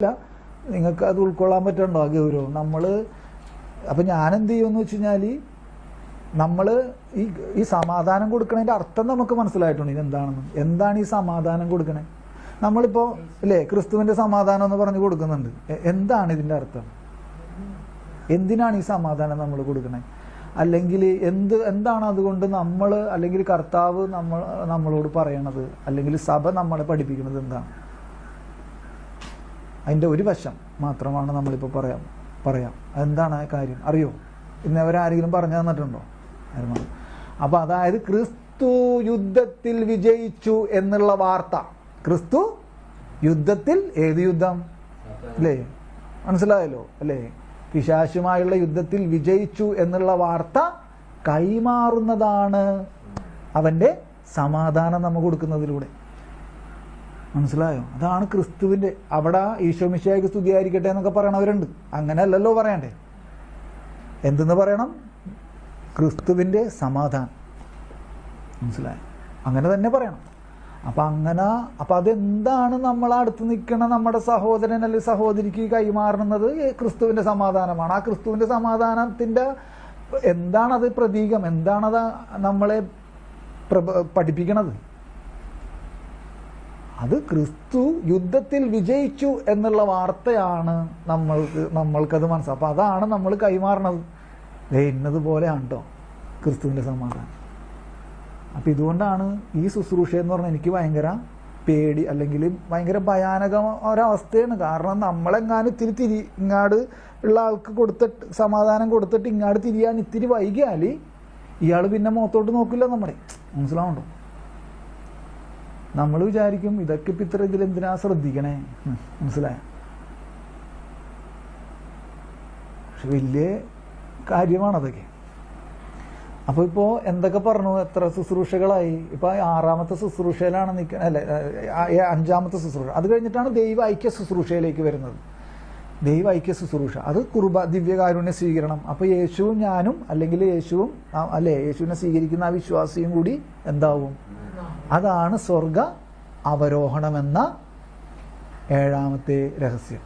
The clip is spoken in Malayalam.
നിങ്ങൾക്ക് അത് ഉൾക്കൊള്ളാൻ പറ്റണ്ടോ ആ ഗൗരവം? അപ്പം ഞാൻ എന്ത് ചെയ്യുമെന്ന് വെച്ച് കഴിഞ്ഞാൽ നമ്മൾ ഈ സമാധാനം കൊടുക്കണതിൻ്റെ അർത്ഥം നമുക്ക് മനസ്സിലായിട്ടുണ്ട് ഇതെന്താണെന്ന്. എന്താണ് ഈ സമാധാനം കൊടുക്കണേ? നമ്മളിപ്പോൾ അല്ലേ ക്രിസ്തുവിൻ്റെ സമാധാനം എന്ന് പറഞ്ഞ് കൊടുക്കുന്നുണ്ട്. എന്താണ് ഇതിൻ്റെ അർത്ഥം? എന്തിനാണ് ഈ സമാധാനം നമ്മൾ കൊടുക്കണേ? അല്ലെങ്കിൽ എന്താണ് അതുകൊണ്ട് നമ്മൾ അല്ലെങ്കിൽ കർത്താവ് നമ്മളോട് പറയണത്, അല്ലെങ്കിൽ സഭ നമ്മളെ പഠിപ്പിക്കുന്നത് എന്താണ്? അതിൻ്റെ ഒരു വശം മാത്രമാണ് നമ്മളിപ്പോൾ പറയാം. എന്താണ് കാര്യം അറിയോ? ഇന്നവരാരെങ്കിലും പറഞ്ഞു തന്നിട്ടുണ്ടോ? അപ്പം അതായത് ക്രിസ്തു യുദ്ധത്തിൽ വിജയിച്ചു എന്നുള്ള വാർത്ത. ക്രിസ്തു യുദ്ധത്തിൽ, ഏത് യുദ്ധം അല്ലേ? മനസ്സിലായല്ലോ അല്ലേ? പിശാചുമായുള്ള യുദ്ധത്തിൽ വിജയിച്ചു എന്നുള്ള വാർത്ത കൈമാറുന്നതാണ് അവൻ്റെ സമാധാനം നമ്മൾ കൊടുക്കുന്നതിലൂടെ. മനസ്സിലായോ? അതാണ് ക്രിസ്തുവിൻ്റെ. അവിടെ ഈശോ മിശിഹായ്ക്ക് സ്തുതിയായിരിക്കട്ടെ എന്നൊക്കെ പറയണവരുണ്ട്. അങ്ങനെയല്ലല്ലോ പറയണ്ടേ. എന്തെന്ന് പറയണം? ക്രിസ്തുവിൻ്റെ സമാധാനം. മനസ്സിലായോ? അങ്ങനെ തന്നെ പറയണം. അപ്പം അതെന്താണ് നമ്മളടുത്ത് നിൽക്കണ നമ്മുടെ സഹോദരൻ അല്ലെങ്കിൽ സഹോദരിക്ക് കൈമാറുന്നത്? ക്രിസ്തുവിൻ്റെ സമാധാനമാണ്. ആ ക്രിസ്തുവിൻ്റെ സമാധാനത്തിൻ്റെ എന്താണത് പ്രതീകം? എന്താണത് നമ്മളെ പഠിപ്പിക്കണത്? അത് ക്രിസ്തു യുദ്ധത്തിൽ വിജയിച്ചു എന്നുള്ള വാർത്തയാണ് നമ്മൾക്കത് മനസ്സിലാവും. അപ്പം അതാണ് നമ്മൾ കൈമാറണത്. ഇന്നതുപോലെയാണ് കേട്ടോ ക്രിസ്തുവിൻ്റെ സമാധാനം. അപ്പം ഇതുകൊണ്ടാണ് ഈ ശുശ്രൂഷ എന്ന് പറഞ്ഞാൽ എനിക്ക് ഭയങ്കര പേടി, അല്ലെങ്കിൽ ഭയങ്കര ഭയാനക ഒരവസ്ഥയാണ്. കാരണം നമ്മളെങ്ങാനും ഇത്തിരി ഇങ്ങാട് ഉള്ള ആൾക്ക് കൊടുത്തിട്ട് സമാധാനം കൊടുത്തിട്ട് ഇങ്ങാട് തിരിയാൻ ഇത്തിരി വൈകിയാൽ ഇയാൾ പിന്നെ മുഖത്തോട്ട് നോക്കില്ല നമ്മുടെ. മനസ്സിലാവുണ്ടോ? നമ്മൾ വിചാരിക്കും ഇതൊക്കെ ഇപ്പം ഇത്ര ഇതിലെന്തിനാ ശ്രദ്ധിക്കണേ? മനസ്സിലായ? പക്ഷെ വലിയ കാര്യമാണതൊക്കെ. അപ്പോൾ ഇപ്പോൾ എന്തൊക്കെ പറഞ്ഞു, എത്ര ശുശ്രൂഷകളായി. ഇപ്പോൾ 6ാമത്തെ ശുശ്രൂഷയിലാണ് നിൽക്കുന്നത്, അല്ലെ 5ാമത്തെ ശുശ്രൂഷ. അത് കഴിഞ്ഞിട്ടാണ് ദൈവ ഐക്യ ശുശ്രൂഷയിലേക്ക് വരുന്നത്. ദൈവ ഐക്യ ശുശ്രൂഷ അത് ദിവ്യകാരുണ്യ സ്വീകരണം. അപ്പോൾ യേശുവും ഞാനും, അല്ലെങ്കിൽ യേശുവും യേശുവിനെ സ്വീകരിക്കുന്ന ആ വിശ്വാസിയും കൂടി എന്താവും? അതാണ് സ്വർഗ അവരോഹണമെന്ന 7ാമത്തെ രഹസ്യം.